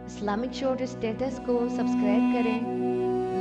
Islamic short status کو subscribe کریں،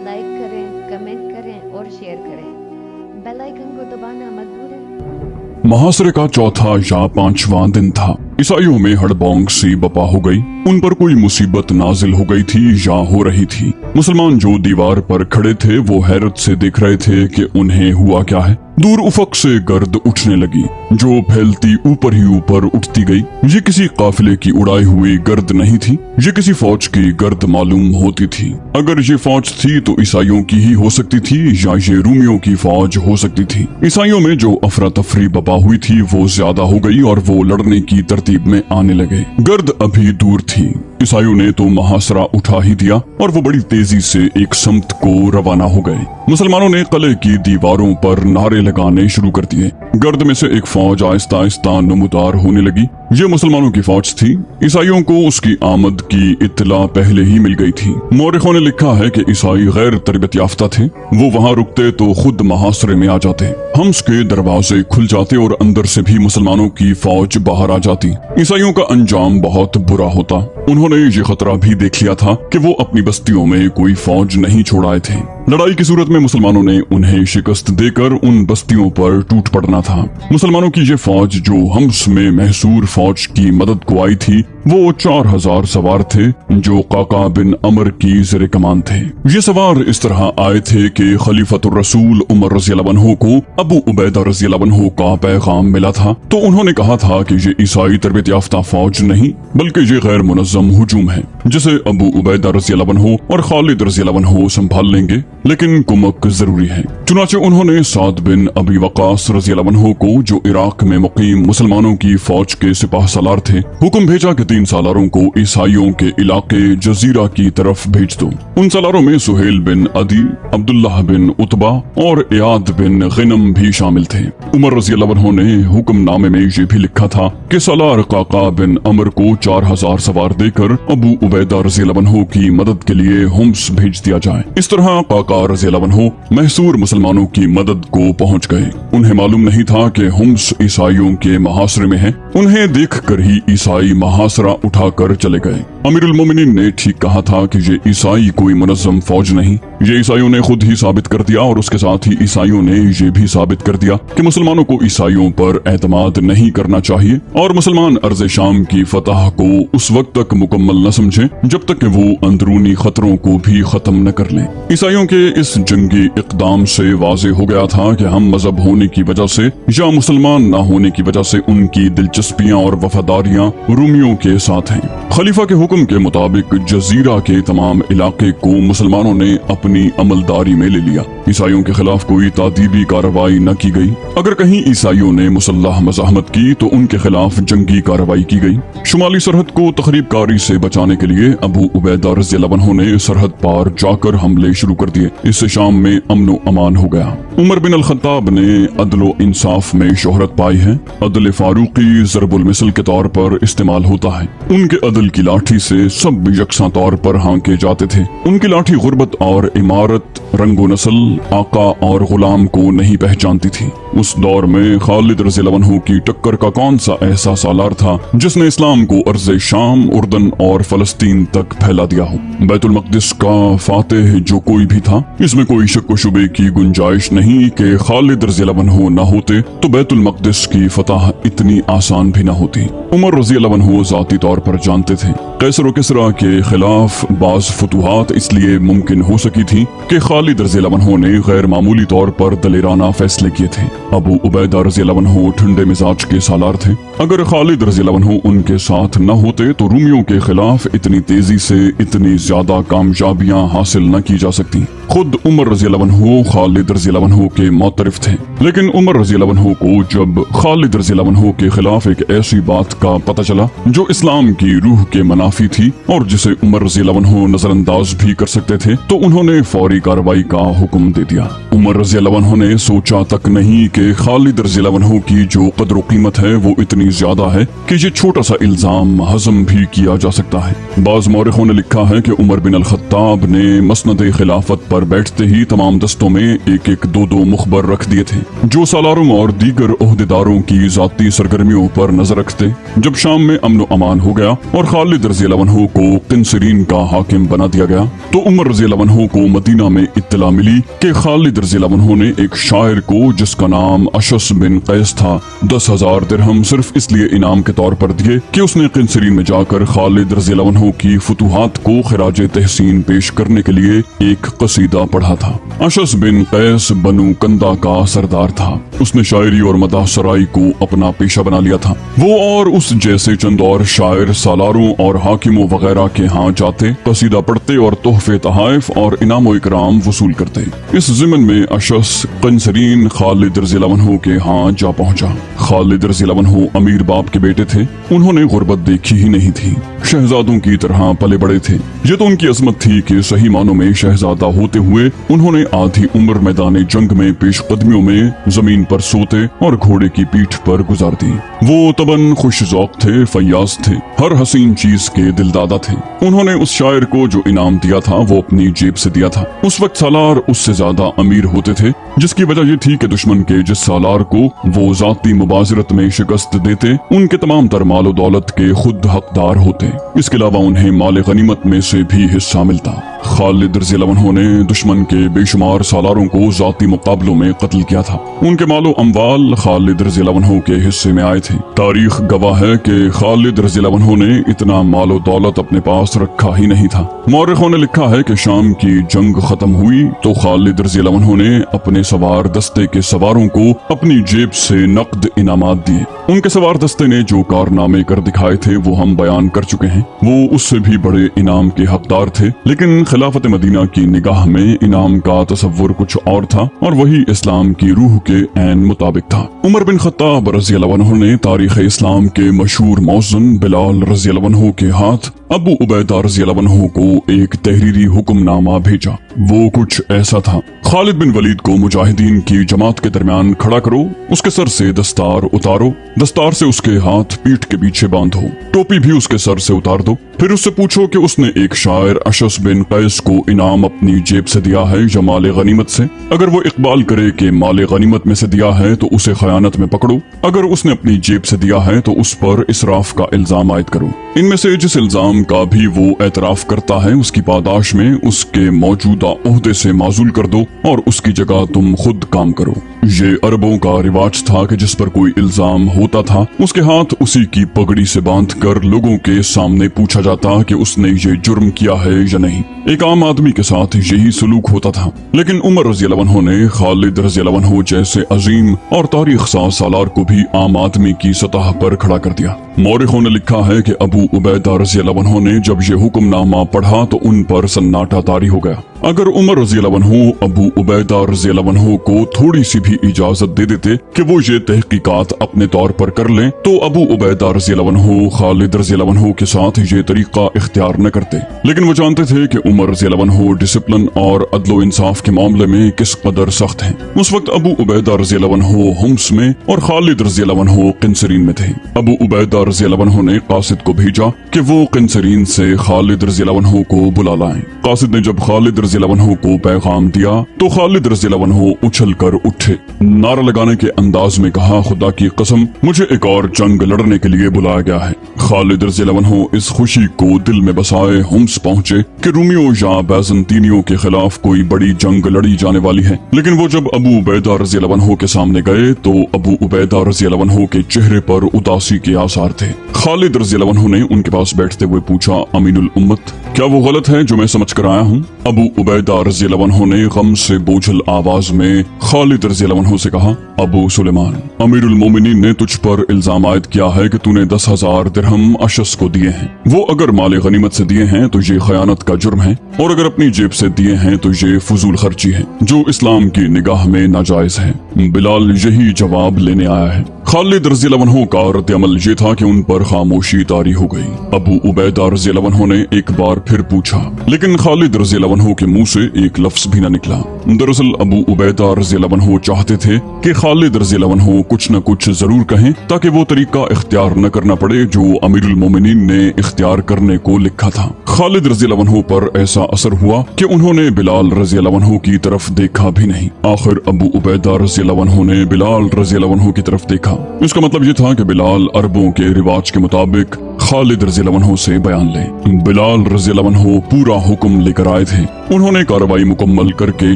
like کریں، کمنٹ کریں اور شیئر کریں۔ بیل آئیکن کو دبانا مت بھولیں۔ محاصرے کا چوتھا یا پانچواں دن تھا۔ عیسائیوں میں ہڑبونگ سی بپا ہو گئی۔ ان پر کوئی مصیبت نازل ہو گئی تھی یا ہو رہی تھی۔ مسلمان جو دیوار پر کھڑے تھے وہ حیرت سے دیکھ رہے تھے کہ انہیں ہوا کیا ہے۔ دور افق سے گرد اٹھنے لگی جو پھیلتی اوپر ہی اوپر اٹھتی گئی۔ یہ کسی قافلے کی اڑائی ہوئی گرد نہیں تھی، یہ کسی فوج کی گرد معلوم ہوتی تھی۔ اگر یہ فوج تھی تو عیسائیوں کی ہی ہو سکتی تھی یا یہ رومیوں کی فوج ہو سکتی تھی۔ عیسائیوں میں جو افراتفری بپا ہوئی تھی وہ زیادہ ہو گئی اور وہ لڑنے کی ترتیب میں آنے لگے۔ گرد ابھی دور تھی، عیسائیوں نے تو محاصرہ اٹھا ہی دیا اور وہ بڑی تیزی سے ایک سمت کو روانہ ہو گئے۔ مسلمانوں نے قلعے کی دیواروں پر نعرے لگانے شروع کر دیے۔ گرد میں سے ایک فوج آہستہ آہستہ نمودار ہونے لگی۔ یہ مسلمانوں کی فوج تھی۔ عیسائیوں کو اس کی آمد کی اطلاع پہلے ہی مل گئی تھی۔ مورخوں نے لکھا ہے کہ عیسائی غیر تربیت یافتہ تھے۔ وہ وہاں رکتے تو خود محاصرے میں آ جاتے، حمص کے دروازے کھل جاتے اور اندر سے بھی مسلمانوں کی فوج باہر آ جاتی۔ عیسائیوں کا انجام بہت برا ہوتا۔ انہوں نے یہ خطرہ بھی دیکھ لیا تھا کہ وہ اپنی بستیوں میں کوئی فوج نہیں چھوڑائے تھے۔ لڑائی کی صورت میں مسلمانوں نے انہیں شکست دے کر ان بستیوں پر ٹوٹ پڑنا تھا۔ مسلمانوں کی یہ فوج جو حمص میں محصور فوج کی مدد کو آئی تھی وہ 4000 سوار تھے جو قعقاع بن عمر کی زیر کمان تھے۔ یہ سوار اس طرح آئے تھے کہ خلیفۃ الرسول عمر رضی اللہ عنہ کو ابو عبیدہ رضی اللہ عنہ کا پیغام ملا تھا، تو انہوں نے کہا تھا کہ یہ عیسائی تربیت یافتہ فوج نہیں بلکہ یہ غیر منظم ہجوم ہے جسے ابو عبیدہ رضی اللہ عنہ اور خالد رضی اللہ عنہ سنبھال لیں گے، لیکن کمک ضروری ہے۔ چنانچہ انہوں نے سعد بن ابی وقاص رضی اللہ عنہ کو جو عراق میں مقیم مسلمانوں کی فوج کے سپاہ سالار تھے حکم بھیجا کہ 3 سالاروں کو عیسائیوں کے علاقے جزیرہ کی طرف بھیج دو۔ ان سالاروں میں سہیل بن عدی، عبداللہ بن عتبہ اور ایاد بن غنم بھی شامل تھے۔ عمر رضی اللہ عنہ نے حکم نامے میں یہ بھی لکھا تھا کہ سالار قعقاع بن عمر کو 4000 سوار دے کر ابو عبیدہ رضی اللہ عنہ کی مدد کے لیے حمص بھیج دیا جائے۔ اس طرح قعقاع رضی اللہ عنہ محصور مسلمانوں کی مدد کو پہنچ گئے۔ انہیں معلوم نہیں تھا کہ حمص عیسائیوں کے محاصرے میں ہے۔ انہیں دیکھ کر ہی عیسائی محاصرہ اٹھا کر چلے گئے۔ امیر المومنین نے ٹھیک کہا تھا کہ یہ عیسائی کوئی منظم فوج نہیں۔ یہ عیسائیوں نے خود ہی ثابت کر دیا اور اس کے ساتھ ہی عیسائیوں نے یہ بھی ثابت کر دیا کہ مسلمانوں کو عیسائیوں پر اعتماد نہیں کرنا چاہیے اور مسلمان ارض شام کی فتح کو اس وقت تک مکمل نہ سمجھیں جب تک کہ وہ اندرونی خطروں کو بھی ختم نہ کر لیں۔ عیسائیوں کے اس جنگی اقدام سے واضح ہو گیا تھا کہ ہم مذہب ہونے کی وجہ سے یا مسلمان نہ ہونے کی وجہ سے ان کی دلچسپیاں اور وفاداریاں رومیوں کے ساتھ ہیں۔ خلیفہ کے حکم کے مطابق جزیرہ کے تمام علاقے کو مسلمانوں نے اپنی عملداری میں لے لیا۔ عیسائیوں کے خلاف کوئی تعذیبی کارروائی نہ کی گئی۔ اگر کہیں عیسائیوں نے مسلح مزاحمت کی تو ان کے خلاف جنگی کارروائی کی گئی۔ شمالی سرحد کو تخریب کاری سے بچانے کے لیے ابو عبیدہ رضی اللہ عنہ نے سرحد پار جا کر حملے شروع کر دیے۔ اس سے شام میں امن و امان ہو گیا۔ عمر بن الخطاب نے عدل و انصاف میں شہرت پائی ہے۔ عدل فاروقی ضرب المثل کے طور پر استعمال ہوتا ہے۔ ان کے عدل کی لاٹھی سے سب یکساں طور پر ہانکے جاتے تھے۔ ان کی لاٹھی غربت اور عمارت، رنگ و نسل، آقا اور غلام کو نہیں پہچانتی تھی۔ اس دور میں خالد رضی اللہ عنہ کی ٹکر کا کون سا ایسا سالار تھا جس نے اسلام کو ارض شام، اردن اور فلسطین تک پھیلا دیا ہو؟ بیت المقدس کا فاتح جو کوئی بھی تھا، اس میں کوئی شک و شبے کی گنجائش نہیں کہ خالد رضی اللہ عنہ نہ ہوتے تو بیت المقدس کی فتح اتنی آسان بھی نہ ہوتی۔ عمر رضی اللہ عنہ ذاتی طور پر جانتے تھے قیصر و کسریٰ کے خلاف بعض فتوحات اس لیے ممکن ہو سکی تھی کہ خالد رضی اللہ عنہ نے غیر معمولی طور پر دلیرانہ فیصلے کیے تھے۔ ابو عبیدہ رضی اللہ عنہ ٹھنڈے مزاج کے سالار تھے۔ اگر خالد رضی اللہ عنہ ان کے ساتھ نہ ہوتے تو رومیوں کے خلاف اتنی تیزی سے اتنی زیادہ کامیابیاں حاصل نہ کی جا سکتی۔ خود عمر رضی اللہ عنہ خالد رضی اللہ عنہ کے معترف تھے، لیکن عمر رضی اللہ عنہ کو جب خالد رضی اللہ عنہ کے خلاف ایک ایسی بات کا پتہ چلا جو اسلام کی روح کے منافی تھی اور جسے عمر رضی اللہ عنہ نظر انداز بھی کر سکتے تھے، تو انہوں نے فوری کارروائی کا حکم دے دیا۔ عمر رضی اللہ عنہ نے سوچا تک نہیں کہ خالد رضی اللہ عنہ کی جو قدر و قیمت ہے وہ اتنی زیادہ ہے کہ یہ چھوٹا سا الزام ہضم بھی کیا جا سکتا ہے۔ بعض مورخوں نے لکھا ہے کہ عمر بن الخطاب نے مسند خلافت پر بیٹھتے ہی تمام دستوں میں ایک ایک دو مخبر رکھ دیے تھے جو سالاروں اور دیگر عہدیداروں کی ذاتی سرگرمیوں پر نظر رکھتے۔ جب شام میں امن و امان ہو گیا اور خالد रज़ी अल्लाह अन्हु को किनसरीन का हाकिम बना दिया गया तो उमर रज़ी अल्लाह अन्हु को मदीना में इत्तला मिली कि खालिद रज़ी अल्लाह अन्हु ने एक शायर को जिसका नाम अशस बिन कैस था 10,000 दिरहम सिर्फ इसलिए इनाम के तौर पर दिए कि उसने किनसरीन में जाकर खालिद रज़ी अल्लाह अन्हु की फुतूहात को खिराज तहसीन पेश करने के लिए एक कसीदा पढ़ा था। अशस बिन कैस बनु कंदा का सरदार था। उसने शायरी और मदाह सराई को अपना पेशा बना लिया था। वो और उस जैसे चंद और शायर सालारों और हाकिमों वगैरह के यहाँ जाते, कसीदा पढ़ते और तोहफे तहाइफ और इनाम इकराम वसूल करते। इस ज़िमन में अशस किनसरीन खालिद रज़ी अल्लाह अन्हु के यहाँ जा पहुंचा। खालिद रज़ी अल्लाह अन्हु अमीर बाप के बेटे थे। उन्होंने गुर्बत देखी ही नहीं थी, शहजादों की तरह पले बड़े थे। ये तो उनकी अजमत थी कि सही मानों में शहजादा होते हुए उन्होंने आधी उम्र मैदान जंग में पेशकदमियों में जमीन पर सोते और घोड़े की पीठ पर गुजार दी। वो तबन खुश ज़ौक़ थे, फयाज थे, हर हसीन चीज के दिलदादा थे। उन्होंने उस शायर को जो इनाम दिया था वो अपनी जेब से दिया था। उस वक्त सालार उससे ज्यादा अमीर होते थे, जिसकी वजह ये थी कि दुश्मन के जिस सालार को वो जाती मुबाजरत में शिकस्त देते उनके तमाम तर मालो दौलत के खुद हकदार होते। इसके अलावा उन्हें माल गनीमत में से भी हिस्सा मिलता। खालिद रज़ी अल्लाह अन्हु ने दुश्मन के बेशुमार सालारों को जाती मुकाबलों में कत्ल किया था। उनके मालो अम्वाल खालिद रज़ी अल्लाह अन्हु के हिस्से में आए थे। तारीख गवाह है कि खालिद रज़ी अल्लाह अन्हु ने इतना मालो दौलत अपने पास रखा ही नहीं था। मौरखों ने लिखा है कि शाम की जंग खत्म हुई तो खालिद रज़ी अल्लाह अन्हु ने अपने सवार दस्ते के सवारों को अपनी जेब से नकद इनामात दिए। उनके सवार दस्ते ने जो कारनामे कर दिखाए थे वो हम बयान कर चुके हैं। वो उससे भी बड़े इनाम के हकदार थे, लेकिन खिलाफत मदीना की निगाह में इनाम का तसव्वुर कुछ और था और वही इस्लाम की रूह के ऐन मुताबिक था। उमर बिन खत्ताब रज़ी अल्लाह अन्हु ने तारीख इस्लाम के मशहूर मौज़न बिलाल रज़ी अल्लाह अन्हु के हाथ अबू उबैदा रज़ी अल्लाह अन्हु को एक तहरीरी हुक्मनामा भेजा। वो कुछ ऐसा था: खालिद बिन वलीद को मुजाहिदीन की जमात के दरमियान खड़ा करो, उसके सर से दस्तार उतारो, दस्तार से उसके हाथ पीठ के पीछे बांधो, टोपी भी उसके सर से उतार दो। फिर उससे पूछो कि उसने एक शायर अशस बिन कैस को इनाम अपनी जेब से दिया है या माले गनीमत से। अगर वो इकबाल करे कि माले गनीमत में से दिया है तो उसे खयानत में पकड़ो, अगर उसने अपनी जेब से दिया है तो उस पर इसराफ का इल्जाम आयद करो। इनमें से जिस इल्जाम का भी वो एतराफ करता है उसकी पादाश में उसके मौजूदा ओहदे से माजूल कर दो और उसकी जगह तुम खुद काम करो। ये अरबों का रिवाज था कि जिस पर कोई इल्जाम होता था उसके हाथ उसी की पगड़ी से बांधकर लोगों के सामने पूछा जाता कि उसने ये जुर्म किया है या नहीं। एक आम आदमी के साथ यही सलूक होता था, लेकिन उमर रज़ी अल्लाह अन्हु ने खालिद रज़ी अल्लाह अन्हु जैसे अजीम और तारीख साज सालार को भी आम आदमी की सतह पर खड़ा कर दिया। मौरखों ने लिखा है कि अबू उबैदा रज़ी अल्लाह अन्हु ने जब ये हुक्मनामा पढ़ा तो उन पर सन्नाटा तारी हो गया। अगर उमर रज़ी अल्लाह अन्हु अबू उबैदा रज़ी अल्लाह अन्हु को थोड़ी सी भी इजाजत दे देते कि वो ये तहकीकात अपने तौर पर कर लें तो अबू उबैदा रज़ी अल्लाह अन्हु खालिद रज़ी अल्लाह अन्हु के साथ ये तरीका इख्तियार न करते। लेकिन वो जानते थे कि उमर रज़ी अल्लाह अन्हु डिसिप्लिन और अदलो इंसाफ के मामले में किस कदर सख्त हैं। उस वक्त अबू उबैदा रज़ी अल्लाह अन्हु हुम्स में और खालिद रज़ी अल्लाह अन्हु किनसरीन में थे। अबू उबैदा रज़ी अल्लाह अन्हु ने कासिद को भेजा कि वो किनसरीन से खालिद रज़ी अल्लाह अन्हु को बुला लाएं। कासिद ने जब खालिद रज़ी अल्लाह अन्हु को पैगाम दिया तो खालिद रज़ी अल्लाह अन्हु उछल कर उठे, नारा लगाने के अंदाज में कहा, खुदा की कसम मुझे एक और जंग लड़ने के लिए बुलाया गया है। खालिद रज़ी अल्लाह अन्हु इस खुशी को दिल में बसाए हुम्स पहुंचे कि रूमियों या बैजंतीनियों के खिलाफ कोई बड़ी जंग लड़ी जाने वाली है। लेकिन वो जब अबू उबैदा रज़ी अल्लाह अन्हु के सामने गए तो अबू उबैदा रज़ी अल्लाह अन्हु के चेहरे पर उदासी के आसार थे। खालिद रज़ी अल्लाह अन्हु ने उनके पास बैठते हुए पूछा, अमीनुल उम्मत, क्या वो गलत है जो मैं समझ कर आया हूँ? अबू उबैदा रज़ी अल्लाह अन्हु ने गम से बोझल आवाज में खालिद रज़ी अल्लाह अन्हु से कहा, अबू सुलेमान, अमीरुल मोमिनीन ने तुझ पर इल्जाम आयद किया है कि तूने 10,000 दिरहम अशस को दिए हैं। वो अगर माले गनीमत से दिए हैं तो ये खयानत का जुर्म है, और अगर अपनी जेब से दिए हैं तो ये फजूल खर्ची है जो इस्लाम की निगाह में नाजायज है। बिलाल यही जवाब लेने आया है। खालिद रज़ी अल्लाह अन्हु का रद्द अमल ये था कि उन पर खामोशी तारी हो गई। अबू उबैदा रज़ी अल्लाह अन्हु ने एक बार फिर पूछा, लेकिन खालिद रज़ी अल्लाह अन्हु के मुंह से एक लफ्ज भी न निकला। दरअसल अबू उबैदा रज़ी अल्लाह अन्हु चाहते थे कि खालिद रज़ी अल्लाह अन्हु कुछ न कुछ जरूर कहें ताकि वो तरीका इख्तियार न करना पड़े जो अमीरुल मोमिनीन ने इख्तियार करने को लिखा था। खालिद रज़ी अल्लाह अन्हु पर ऐसा असर हुआ कि उन्होंने बिलाल रज़ी अल्लाह अन्हु की तरफ देखा भी नहीं। आखिर अबू उबैदा रज़ी अल्लाह अन्हु ने बिलाल रज़ी अल्लाह अन्हु की तरफ देखा। इसका मतलब ये था कि बिलाल अरबों के रिवाज के मुताबिक खालिद रज़ी अल्लाह अन्हु से बयान ले। बिलाल रज़ी अल्लाह अन्हु पूरा हुक्म लेकर आए थे। उन्होंने कार्रवाई मुकम्मल करके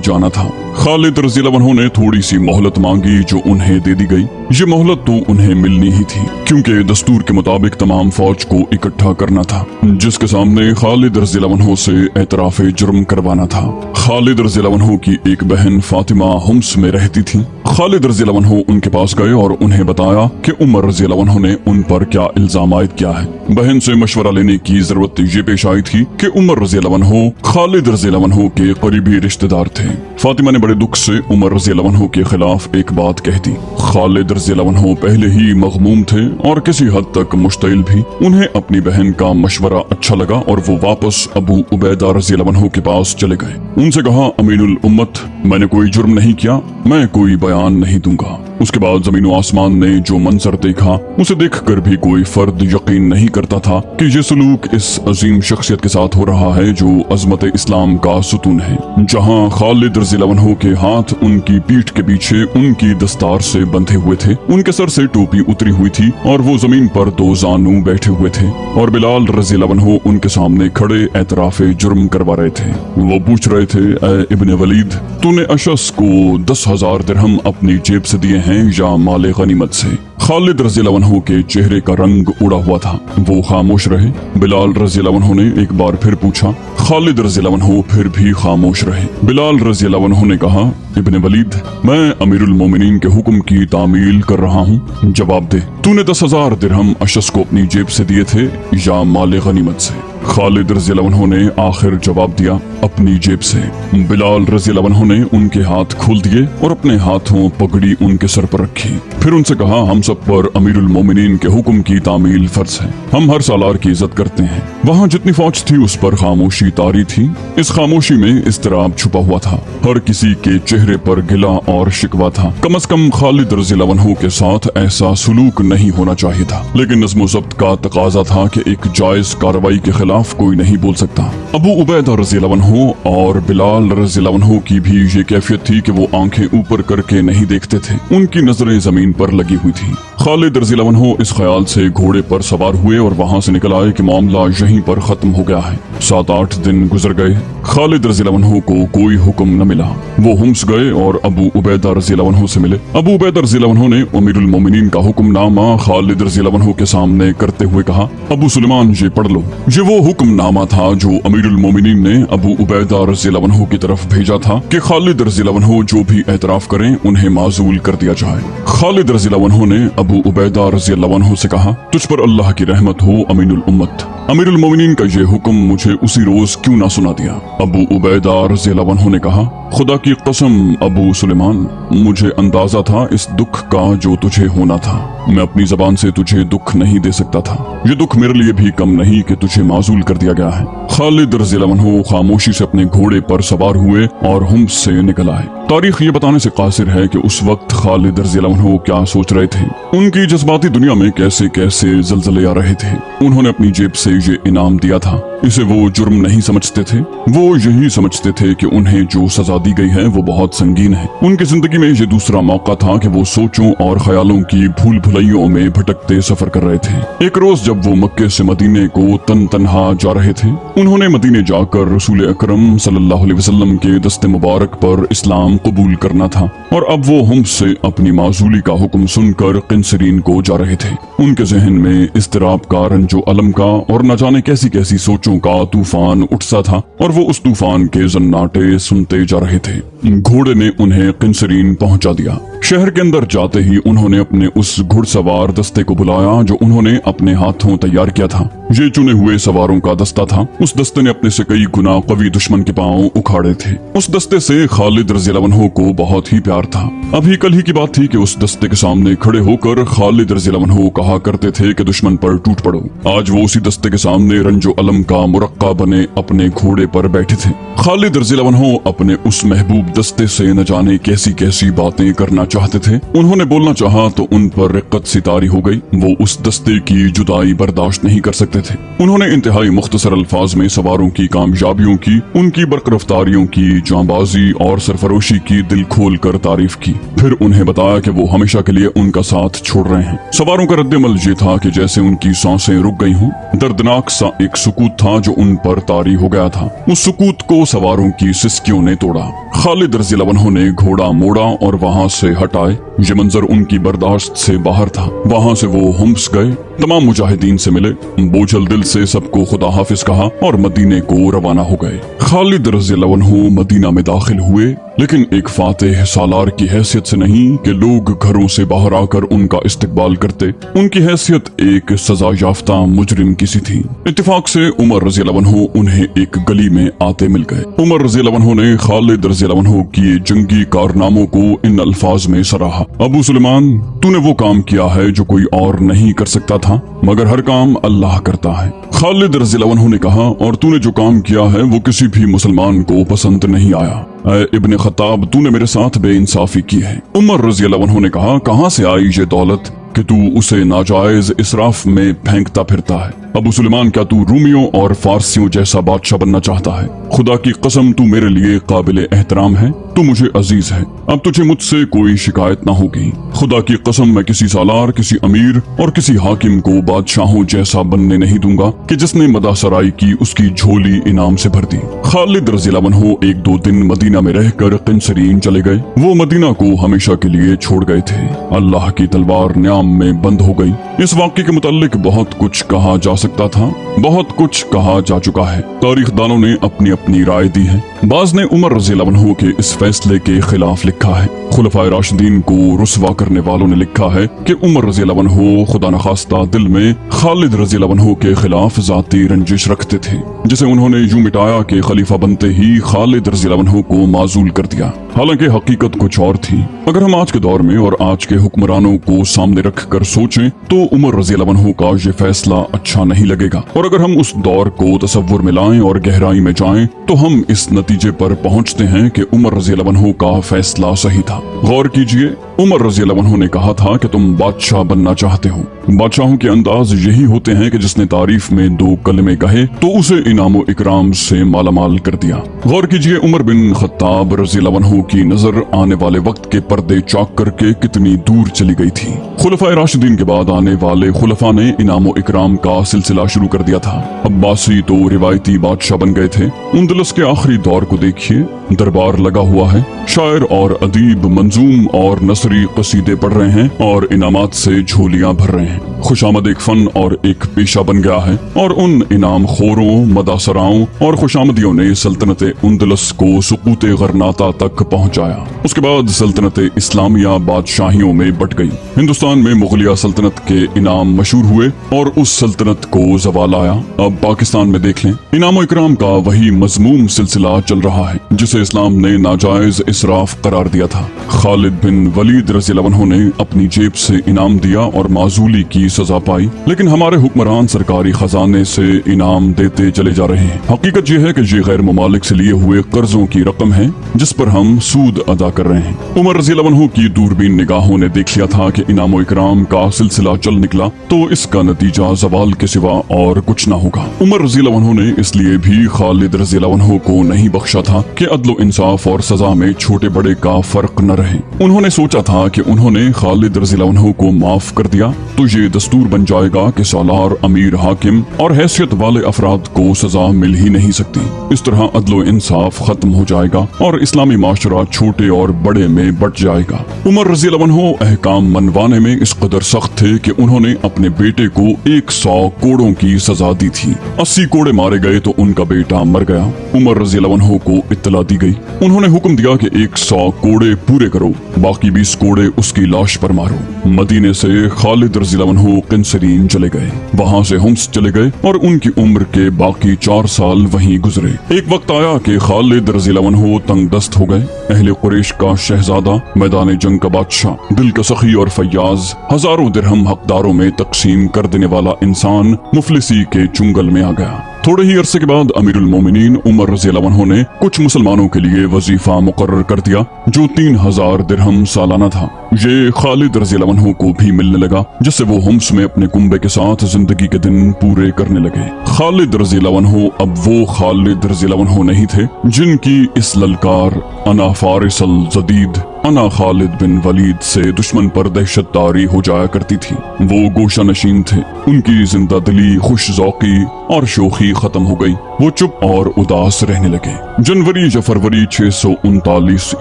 जाना था। खालिद रज़ी अल्लाह अन्हु ने थोड़ी सी मोहलत मांगी जो उन्हें दे दी गई। ये मोहलत तो उन्हें मिलनी ही थी क्योंकि दस्तूर के मुताबिक तमाम फौज को इकट्ठा करना था, जिसके सामने खालिद रज़ी अल्लाह अन्हु से एतराफ़ जुर्म करवाना था। खालिद रज़ी अल्लाह अन्हु की एक बहन फातिमा हुम्स में रहती थी। खालिद रज़ी अल्लाह अन्हु उनके पास गए और उन्हें बताया कि उमर रज़ी अल्लाह अन्हु ने उन पर क्या इल्जाम आयद किया है। बहन से मशवरा लेने की जरूरत ये पेश आई थी कि उमर रज़ी अल्लाह अन्हु खालिद रज़ी अल्लाह अन्हु के करीबी रिश्तेदार थे। फातिमा ने बड़े दुख से उमर रज़ी अल्लाह अन्हु के खिलाफ एक बात कह दी। खालिद रज़ी अल्लाह अन्हु पहले ही मग़मूम थे और किसी हद तक मुश्तइल भी। उन्हें अपनी बहन का मशवरा अच्छा लगा और वो वापस अबू उबैदा रज़ी अल्लाह अन्हु के पास चले गए। उनसे कहा, अमीनुल उम्मत, मैंने कोई जुर्म नहीं किया, मैं कोई बयान नहीं दूंगा। उसके बाद जमीन व आसमान ने जो मंजर देखा उसे देखकर भी कोई फर्द यकीन नहीं करता था कि ये सलूक इस अजीम शख्सियत के साथ हो रहा है जो अजमत इस्लाम का सुतून है। जहाँ खालिद रज़ी अल्लाह अन्हु के हाथ उनकी पीठ के पीछे उनकी दस्तार से बंधे हुए थे, उनके सर से टोपी उतरी हुई थी और वो जमीन पर दो जानू बैठे हुए थे और बिलाल रज़ी अल्लाह अन्हु उनके सामने खड़े एतराफ़े जुर्म करवा रहे थे। वो पूछ रहे थे, ए इब्ने वलीद, तूने अशस को 10,000 दिरहम अपनी जेब से दिए हैं या माले गनीमत से? खालिद रज़ी अल्लाह अन्हु के चेहरे का रंग उड़ा हुआ था। वो खामोश रहे। बिलाल रज़ी अल्लाह अन्हु ने एक बार फिर पूछा। खालिद रज़ी अल्लाह अन्हु फिर भी खामोश रहे। बिलाल रज़ी अल्लाह अन्हु ने कहा, इब्ने वलीद, मैं अमीरुल मोमिनीन के हुक्म की तामील कर रहा हूँ। जवाब दे, तूने 10,000 दिरहम अशस को अपनी जेब से दिए थे या माले गनीमत से? खालिद रज़ी अल्लाह अन्हु ने आखिर जवाब दिया, अपनी जेब से। बिलाल रज़ी अल्लाह अन्हु ने उनके हाथ खोल दिए और अपने हाथों पगड़ी उनके सर पर रखी। फिर उनसे कहा, हम सब पर अमीरुल मोमिनीन के हुक्म की तामील फर्ज है। हम हर सालार की इज्जत करते हैं। वहाँ जितनी फौज थी उस पर खामोशी तारी थी। इस खामोशी में इज़्तिराब छुपा हुआ था। हर किसी के चेहरे पर गिला और शिकवा था। कम से कम खालिद रज़ी अल्लाह अन्हु के साथ ऐसा सुलूक नहीं होना चाहिए था, लेकिन नज़्म व ज़ब्त का तकाजा था कि एक जायज कार्रवाई के खिलाफ कोई नहीं बोल सकता। अबू उबैदा रज़ी अल्लाह अन्हु और बिलाल रज़ी अल्लाह अन्हु की भी ये कैफियत थी कि वो आंखें ऊपर करके नहीं देखते थे, उनकी नजरें जमीन पर लगी हुई थी। खालिद रज़ी अल्लाह अन्हु इस ख्याल से घोड़े पर सवार हुए और वहाँ से निकल आए कि मामला यहीं पर खत्म हो गया है। 7-8 दिन गुजर गए। खालिद रज़ी अल्लाह अन्हु को कोई हुक्म न मिला। वो हुम्स गए और अबू उबैदा रज़ी अल्लाह अन्हु से मिले। अबू उबैदा रज़ी अल्लाह अन्हु ने अमीरुल मोमिनीन का हुक्मनामा खालिद रज़ी अल्लाह अन्हु के सामने करते हुए कहा, अबू सुलेमान, ये पढ़ लो। ये वो हुक्मनामा था जो अमीरुल मोमिनीन ने अबू उबैदा रज़ी अल्लाह अन्हु की तरफ भेजा था कि खालिद रज़ी अल्लाह अन्हु जो भी एतराफ करें उन्हें माजूल कर दिया जाए। खालिद रज़ी अल्लाह अन्हु ने अबू उबैदा रज़ी अल्लाह अन्हु से कहा, तुझ पर अल्लाह की रहमत हो अमीनुल उम्मत। अमीरुल मोमिनीन का ये हुक्म मुझे उसी रोज क्यों ना सुना दिया? अबू उबैदा रज़ी अल्लाह अन्हु ने कहा, खुदा की कसम अबू सुलेमान, मुझे अंदाजा था इस दुख का जो तुझे होना था। मैं अपनी जबान से तुझे दुख नहीं दे सकता था। ये दुख मेरे लिए भी कम नहीं कि तुझे माजूल कर दिया गया है। खालिद रज़ी अल्लाह अन्हु खामोशी से अपने घोड़े पर सवार हुए और हुम्स से निकल आए। तारीख ये बताने से कासिर है कि उस वक्त खालिद रज़ी अल्लाह अन्हु क्या सोच रहे थे। उनकी जज्बाती दुनिया में कैसे कैसे जलजले आ रहे थे। उन्होंने अपनी जेब से ये इनाम दिया था। इसे वो जुर्म नहीं समझते थे। वो यही समझते थे कि उन्हें जो सजा दी गई है वो बहुत संगीन है। उनकी जिंदगी में ये दूसरा मौका था कि वो सोचों और ख्यालों की भूल भुलैयों में भटकते सफर कर रहे थे। एक रोज जब वो मक्के से मदीने को तन्हा जा रहे थे, उन्होंने मदीने जाकर रसूल अकरम सल्लल्लाहु अलैहि वसल्लम के दस्ते मुबारक पर इस्लाम कबूल करना था और अब वो हुम्स से अपनी माजूली का हुक्म सुनकर किंसरीन को जा रहे थे। उनके जहन में इज़्तिराब का, रंजो अलम का और न जाने कैसी कैसी सोचों का तूफान उठसा था और वो उस तूफान के जन्नाटे सुनते जा रहे थे। घोड़े ने उन्हें किंसरीन पहुंचा दिया। शहर के अंदर जाते ही उन्होंने अपने उस घुड़सवार दस्ते को बुलाया जो उन्होंने अपने हाथों तैयार किया था। ये चुने हुए सवारों का दस्ता था। उस दस्ते ने अपने से कई गुना कवी दुश्मन के पांव उखाड़े थे। उस दस्ते से खालिद रज़ी अल्लाह अन्हु को बहुत ही प्यार था। अभी कल ही की बात थी कि उस दस्ते के सामने खड़े होकर खालिद रज़ी अल्लाह अन्हु कहा करते थे कि दुश्मन पर टूट पड़ो। आज वो उसी दस्ते के सामने रंजो अलम का मुरक्का बने अपने घोड़े पर बैठे थे। खालिद रज़ी अल्लाह अन्हु अपने उस महबूब दस्ते से न जाने कैसी कैसी बातें करना चाहते थे। उन्होंने बोलना चाहा तो उन पर रिक्कत सी तारी हो गई। वो उस दस्ते की जुदाई बर्दाश्त नहीं कर सकते थे। उन्होंने इंतहाई मुख्तसर अल्फाज में सवारों की कामयाबियों की, उनकी बरकरफ्तारियों की, जांबाजी और सरफरोशी की दिल खोल कर तारीफ की। फिर उन्हें बताया कि वो हमेशा के लिए उनका साथ छोड़ रहे हैं। सवारों का रद्दमल ये था कि जैसे उनकी सांसें रुक गई हों। दर्दनाक सा एक सुकूत था जो उन पर तारी हो गया था। उस सुकूत को सवारों की सिसकियों ने तोड़ा। खालिद रज़ियल्लाहु अन्हु ने घोड़ा मोड़ा और वहां से हटाए। ये मंजर उनकी बर्दाश्त से बाहर था। वहां से वो हुम्स गए, तमाम मुजाहिदीन से मिले, बोझल दिल से सबको खुदा हाफिज कहा और मदीने को रवाना हो गए। खालिद रज़ियल्लाहु अन्हु मदीना में दाखिल हुए, लेकिन एक फातेह सालार की हैसियत से नहीं कि लोग घरों से बाहर आकर उनका इस्तकबाल करते। उनकी हैसियत एक सजा याफ्ता मुजरिम की सी थी। इत्तेफाक से उमर रज़ियल्लाहु अन्हु उन्हें एक गली में आते मिल गए। उमर रज़ियल्लाहु अन्हु ने खालिद रज़ियल्लाहु अन्हु किए जंगी कारनामों को इन अल्फाज में सराहा। अबू सुलेमान, तूने वो काम किया है जो कोई और नहीं कर सकता था, मगर हर काम अल्लाह करता है। खालिद रज़ियल्लाहु अन्हु ने कहा, और तूने जो काम किया है वो किसी भी मुसलमान को पसंद नहीं आया। ऐ इब्ने खत्ताब, तूने मेरे साथ बेइंसाफी की है। उमर रज़ियल्लाहु अन्हु ने कहा, कहां से आई ये दौलत कि तू उसे नाजायज इसराफ में फेंकता फिरता है। अबू सुलेमान, क्या तू रूमियों और फारसियों जैसा बादशाह बनना चाहता है? खुदा की कसम, तू मेरे लिए काबिल एहतराम है, तू मुझे अजीज है। अब तुझे मुझसे कोई शिकायत ना होगी। खुदा की कसम, मैं किसी सालार, किसी अमीर और किसी हाकिम को बादशाहों जैसा बनने नहीं दूंगा कि जिसने मदासराई की उसकी झोली इनाम से भर दी। खालिद रज़ियल्लाहु अन्हु एक दो दिन मदीना में रहकर किंसरीन चले गए। वो मदीना को हमेशा के लिए छोड़ गए थे। अल्लाह की तलवार न्याम में बंद हो गई। इस वाक़े के मुताल्लिक बहुत कुछ कहा जा सकता था, बहुत कुछ कहा जा चुका है। तारीखदानों ने अपनी अपनी राय दी है। बाज ने उमर रज़ियल्लाहु अन्हु के इस फैसले के खिलाफ लिखा है। खुलफाए राशिदीन को रुस्वा करने वालों ने लिखा है कि उमर रज़ियल्लाहु अन्हु खुदा न खास्ता दिल में खालिद रज़ियल्लाहु अन्हु के खिलाफ जाती रंजिश रखते थे, जिसे उन्होंने यूं मिटाया कि खलीफा बनते ही खालिद रज़ियल्लाहु अन्हु को माजूल कर दिया। हालांकि हकीकत कुछ और थी। अगर हम आज के दौर में और आज के हुक्मरानों को सामने रख कर सोचें तो उमर रज़ियल्लाहु अन्हु का ये फैसला अच्छा नहीं लगेगा, और अगर हम उस दौर को तसव्वुर में लाएं और गहराई में जाएं तो हम इस नतीजे पर पहुंचते हैं कि उमर रज़ियल्लाहु अन्हु का फैसला सही था। गौर कीजिए, उमर रज़ियल्लाहु अन्हु ने कहा था कि तुम बादशाह बनना चाहते हो। बादशाहों के अंदाज यही होते हैं कि जिसने तारीफ में दो कलमे कहे तो उसे इनामो इकराम से मालामाल कर दिया। गौर कीजिए, उमर बिन खत्ताब रज़ियल्लाहु अन्हु की नजर आने वाले वक्त के पर्दे चाक करके कितनी दूर चली गई थी। खुलफाए राशिदीन के बाद आने वाले खुलफा ने इनामो इकराम का सिलसिला शुरू कर दिया था। अब्बासी तो रिवायती बादशाह बन गए थे। उंदलस के आखिरी दौर को देखिए, दरबार लगा हुआ है। शायर और अदीब मंजूम और नसरी कसीदे पढ़ रहे हैं और इनामात से झोलियां भर रहे हैं। खुशामद एक फन और एक पेशा बन गया है, और उन इनाम खोरों, मदासराओं और खुशामदियों ने सल्तनत उंदलस को सुकूते गरनाता तक पहुंचाया। उसके बाद सल्तनत इस्लामिया बादशाहियों में बट गई। हिंदुस्तान में मुगलिया सल्तनत के इनाम मशहूर हुए और उस सल्तनत को जवाल आया। अब पाकिस्तान में देख लें, इनाम इकराम का वही मजमूम सिलसिला चल रहा है जिसे इस्लाम ने नाजायज इसराफ करार दिया था। खालिद बिन वलीद रज़ियल्लाहु अन्हु ने अपनी जेब से इनाम दिया और माजूली की सजा पाई, लेकिन हमारे हुक्मरान सरकारी खजाने से इनाम देते चले जा रहे हैं। हकीकत यह है कि ये गैर मुमालिक से लिए हुए कर्जों की रकम है जिस पर हम सूद अदा कर रहे हैं। उमर रज़ियल्लाहु अन्हु की दूरबीन निगाहों ने देख लिया था कि इनामो इकराम का सिलसिला चल निकला तो इसका नतीजा जवाल के सिवा और कुछ न होगा। उमर रज़ियल्लाहु अन्हु ने इसलिए भी खालिद रज़ियल्लाहु अन्हु को नहीं बख्शा था कि अदलो इंसाफ और सजा में छोटे बड़े का फर्क न रहे। उन्होंने सोचा था कि उन्होंने खालिद रज़ियल्लाहु अन्हु को माफ कर दिया तो ये दस्तूर बन जाएगा कि सालार, अमीर, हाकिम और हैसियत वाले अफराद को सजा मिल ही नहीं सकती। इस तरह अदलो इंसाफ खत्म हो जाएगा और इस्लामी माशरा छोटे और बड़े में बट जाएगा। उमर रज़ियल्लाहु अन्हु अहकाम मनवाने में इस कदर सख्त थे कि उन्होंने अपने बेटे को 100 कोड़ों की सजा दी थी। 80 कोड़े मारे गए तो उनका बेटा मर गया। उमर रज़ियल्लाहु अन्हु को इत्तला दी गई। उन्होंने हुक्म दिया कि 100 कोड़े पूरे करो, बाकी 20 कोड़े उसकी लाश पर मारो। मदीने से खालिद रज़ियल्लाहु अन्हु किंसरीन चले गए, वहां से हुम्स चले गए और उनकी उम्र के बाकी 4 साल वहीं गुजरे। एक वक्त आया कि खालिद रज़ियल्लाहु अन्हु तंग दस्त हो गए। अहले कुरैश का शहजादा, मैदान जंग का बादशाह, दिल का सखी और फैयाज, हजारों दिरहम हकदारों में तकसीम कर देने वाला इंसान मुफलिसी के चुंगल में आ गया। थोड़े ही अरसे के बाद अमीरुल मोमिनीन उमर रज़ी अल्लाह अन्हु ने कुछ मुसलमानों के लिए वजीफा मुकर्रर कर दिया जो 3000 दिरहम सालाना था। ये खालिद रज़ी अल्लाह अन्हु को भी मिलने लगा, जिससे वो हुम्स में अपने कुंबे के साथ जिंदगी के दिन पूरे करने लगे। खालिद रज़ी अल्लाह अन्हु अब वो खालिद रज़ी अल्लाह अन्हु नहीं थे जिनकी इस ललकार अना फारिसल जदीद अना खालिद बिन वलीद से दुश्मन पर दहशत तारी हो जाया करती थी। वो गोशा नशीन थे, उनकी जिंदा दिली, खुश ज़ौक़ी और शोखी खत्म हो गई। वो चुप और उदास रहने लगे। जनवरी या फरवरी 639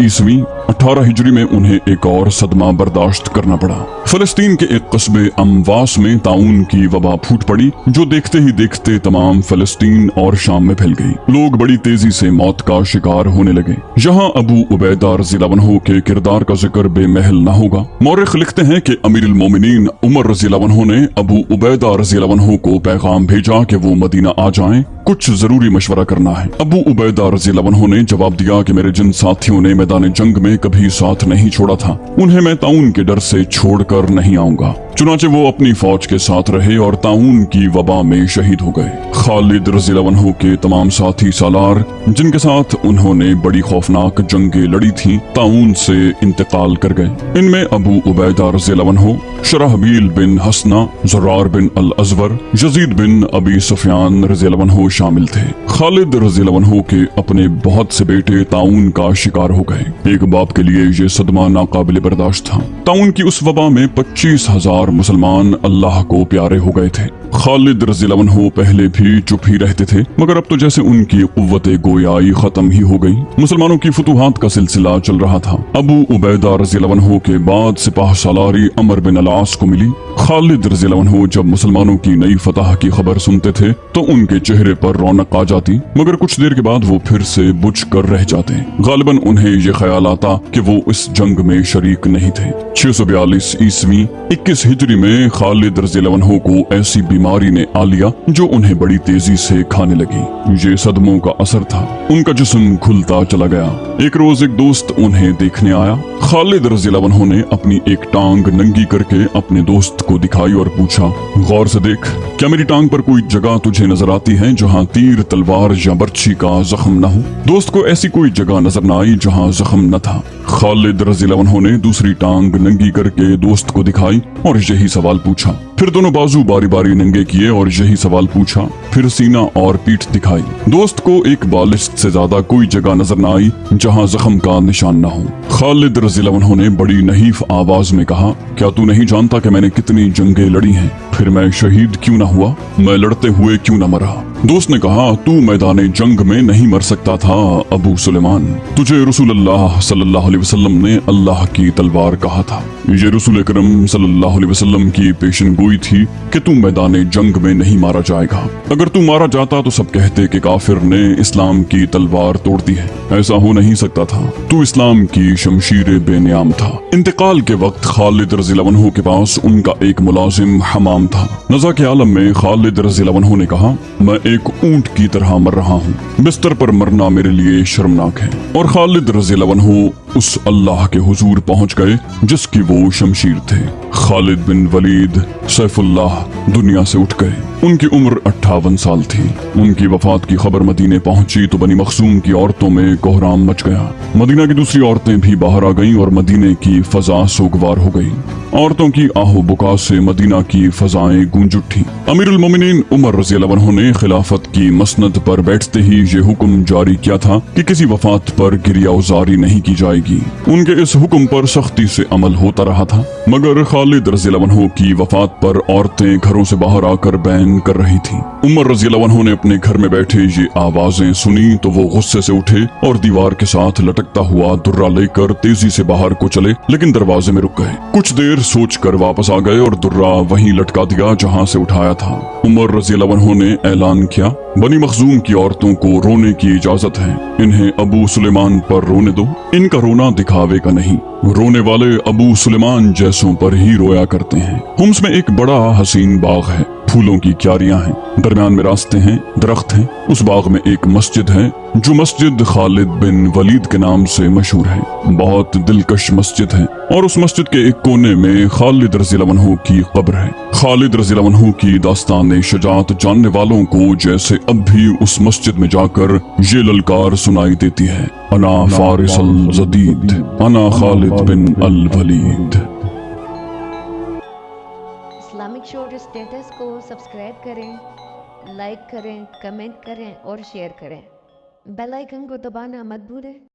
ईस्वी 18 हिजरी में उन्हें एक और सदमा बर्दाश्त करना पड़ा। फलस्तीन के एक कस्बे अमवास में ताउन की वबा फूट पड़ी जो देखते ही देखते तमाम फलस्तीन और शाम में फैल गई। लोग बड़ी तेजी से मौत का शिकार होने लगे। यहाँ अबू उबैदा रज़ी अल्लाह अन्हु के किरदार का जिक्र बेमहल न होगा। मौरिख लिखते हैं कि अमीरुल मोमिनीन उमर रज़ी अल्लाह अन्हु ने अबू उबैदा रज़ी अल्लाह अन्हु को पैगाम भेजा कि वो मदीना आ जाएं, कुछ जरूरी मशवरा करना है। अबू उबैदा रज़ी अल्लाह अन्हु ने जवाब दिया कि मेरे जिन साथियों ने मैदान जंग में कभी साथ नहीं छोड़ा था उन्हें मैं ताउन के डर से छोड़कर नहीं आऊंगा। चुनाचे वो अपनी फौज के साथ रहे और ताउन की वबा में शहीद हो गए। खालिद रज़ी अल्लाह अन्हु के तमाम साथी सालार जिनके साथ उन्होंने बड़ी खौफनाक जंगें लड़ी थी ताउन से इंतकाल कर गए। इनमें अबू उबैदा रज़ी अल्लाह अन्हु, शराहबील बिन हसना, ज़ुरार बिन अल अज़वर, यजीद बिन अबी सुफियान रज़ी अल्लाह अन्हु शामिल थे। खालिद रज़ी अल्लाह अन्हु के अपने बहुत से बेटे ताउन का शिकार हो गए। एक बाप के लिए ये सदमा नाकाबिले बर्दाश्त था। ताउन की उस वबा में 25,000 मुसलमान अल्लाह को प्यारे हो गए थे। खालिद रज़ी अल्लाह अन्हु पहले भी चुप ही रहते थे, मगर अब तो जैसे उनकी कुव्वते गोयाई खत्म ही हो गई। मुसलमानों की फुतूहात का सिलसिला चल रहा था। अबू उबैदा रज़ी अल्लाह अन्हु के बाद सिपाह सालारी अमर बिन अल-आस को मिली। खालिद रज़ी अल्लाह अन्हु जब मुसलमानों की नई फतह की खबर सुनते थे तो उनके चेहरे पर रौनक आ जाती, मगर कुछ देर के बाद वो फिर से बुझ कर रह जाते। गालिबन उन्हें ये ख्याल आता कि वो इस जंग में शरीक नहीं थे। 642 ईस्वी 21 हिजरी में खालिद रज़ी अल्लाह अन्हु को ऐसी बीमारी ने आ लिया जो उन्हें बड़ी तेजी से खाने लगी। ये सदमों का असर था। उनका जिस्म खुलता चला गया। एक रोज एक दोस्त उन्हें देखने आया। खालिद रज़ी अल्लाह अन्हु ने अपनी एक टांग नंगी करके अपने दोस्त को दिखाई और पूछा, गौर से देख, क्या मेरी टांग पर कोई जगह तुझे नजर आती है जहाँ तीर, तलवार या बर्छी का जख्म न हो? दोस्त को ऐसी कोई जगह नजर न आई जहाँ जख्म न था। खालिद रज़ी अल्लाह अन्हु ने दूसरी टांग नंगी करके दोस्त को दिखाई और यही सवाल पूछा। फिर दोनों बाजू बारी बारी नंगे किए और यही सवाल पूछा। फिर सीना और पीठ दिखाई। दोस्त को एक बालिश से ज्यादा कोई जगह नजर न आई जहाँ जख्म का निशान न हो। खालिद रज़ी अल्लाह अन्हु ने बड़ी नहीफ आवाज में कहा, क्या तू नहीं जानता कि मैंने कितनी जंगें लड़ी हैं? फिर मैं शहीद क्यों न हुआ? मैं लड़ते हुए क्यों न मरा? दोस्त ने कहा, तू मैदान जंग में नहीं मर सकता था अबू सुलेमान। तुझे रसूलुल्लाह सल्लल्लाहु अलैहि वसल्लम ने अल्लाह की तलवार कहा था। ये रसूल अकरम सल्लल्लाहु अलैहि वसल्लम की पेशन गोई थी कि तू मैदान जंग में नहीं मारा जाएगा। अगर तू मारा जाता तो सब कहते कि काफिर ने इस्लाम की तलवार तोड़ दी है। ऐसा हो नहीं सकता था। तू इस्लाम की शमशीर बेनियाम था। इंतकाल के वक्त खालिद रज़ी अल्लाह अन्हु के पास उनका एक मुलाजिम हमाम था। नज़ा के आलम में खालिद रज़ी अल्लाह अन्हु ने कहा, मैं एक ऊंट की तरह मर रहा हूँ। बिस्तर पर मरना मेरे लिए शर्मनाक है। और खालिद रज़ी अल्लाह अन्हु उस अल्लाह के हुजूर पहुंच गए जिसकी वो शमशीर थे। खालिद बिन वलीद सैफुल्लाह दुनिया से उठ गए। उनकी उम्र 58 साल थी। उनकी वफात की खबर मदीने पहुंची तो बनी मखसूम की औरतों में कोहराम मच गया। मदीना की दूसरी औरतें भी बाहर आ गईं और मदीने की फजा सोगवार हो गई। औरतों की आहो बुका से मदीना की फजाएं गूंज उठी। अमीरुल मोमिनीन उमर रज़ी अल्लाह अन्हु ने खिलाफत की मसनद पर बैठते ही ये हुक्म जारी किया था कि किसी वफात पर गिरियाउजारी नहीं की जाएगी। उनके इस हुक्म पर सख्ती से अमल होता रहा था, मगर खालिद रज़ी अल्लाह अन्हु की वफात पर औरतें घरों से बाहर आकर बैन कर रही थी। उमर रज़ी अल्लाह अन्हु ने अपने घर में बैठे ये आवाजें सुनी तो वो गुस्से से उठे और दीवार के साथ लटकता हुआ दुर्रा लेकर तेजी से बाहर को चले, लेकिन दरवाजे में रुक गए। कुछ देर सोचकर वापस आ गए और दुर्रा वहीं लटका दिया जहां से उठाया था। उमर रज़ी अल्लाह अन्हु ने ऐलान किया, बनी मखजूम की औरतों को रोने की इजाजत है। इन्हें अबू सुलेमान पर रोने दो। इनका रोना दिखावे का नहीं, रोने वाले अबू सुलेमान जैसों पर ही रोया करते हैं। हुम्स में एक बड़ा हसीन बाग है। फूलों की क्यारियां हैं, दरमियान में रास्ते हैं, दरख्त हैं। उस बाग में एक मस्जिद है जो मस्जिद खालिद बिन वलीद के नाम से मशहूर है। बहुत दिलकश मस्जिद है और उस मस्जिद के एक कोने में खालिद रज़ियल्लाहु अन्हु की कब्र है। खालिद रज़ियल्लाहु अन्हु की दास्तान शजाअत जानने वालों को जैसे अब भी उस मस्जिद में जाकर ये ललकार सुनाई देती है, अना फारिस अल जदीद, अना खालिद बिन अल वलीद। इस्लामिक शोर स्टेटस को सब्सक्राइब करें, लाइक करें, कमेंट करें और शेयर करें। बेल आइकन को दबाना मत भूलें।